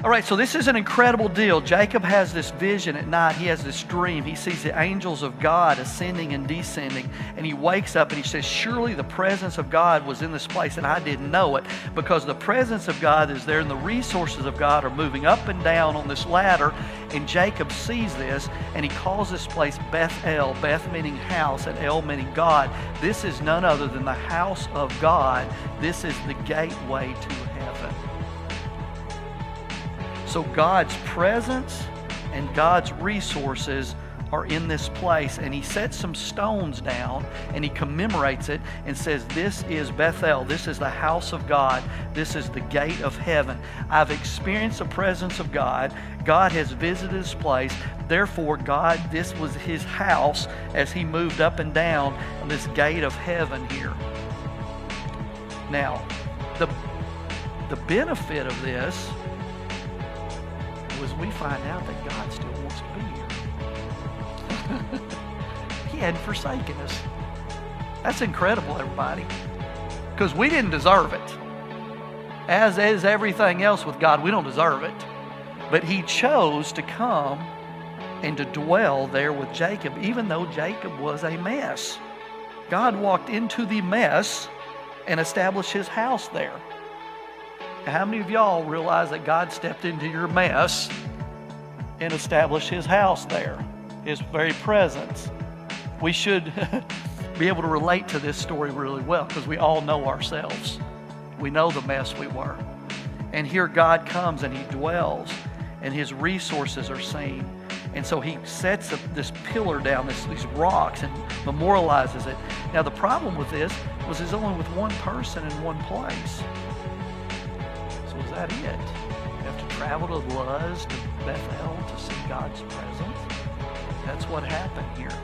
All right, so this is an incredible deal. Jacob has this vision at night. He has this dream. He sees the angels of God ascending and descending. And he wakes up and he says, surely the presence of God was in this place and I didn't know it, because the presence of God is there and the resources of God are moving up and down on this ladder. And Jacob sees this and he calls this place Bethel, Beth meaning house and El meaning God. This is none other than the house of God. This is the gateway to heaven. So God's presence and God's resources are in this place. And he sets some stones down and he commemorates it and says, this is Bethel. This is the house of God. This is the gate of heaven. I've experienced the presence of God. God has visited this place. Therefore, God, this was his house as he moved up and down on this gate of heaven here. Now, the benefit of this was we find out that God still wants to be here. He hadn't forsaken us. That's incredible, everybody. Because we didn't deserve it. As is everything else with God, we don't deserve it. But he chose to come and to dwell there with Jacob, even though Jacob was a mess. God walked into the mess and established his house there. How many of y'all realize that God stepped into your mess and established his house there, his very presence? We should be able to relate to this story really well because we all know ourselves. We know the mess we were. And here God comes and he dwells and his resources are seen. And so he sets this pillar down, these rocks, and memorializes it. Now the problem with this was it's only with one person in one place. So is that it? You have to travel to Luz, to Bethel to see God's presence? That's what happened here.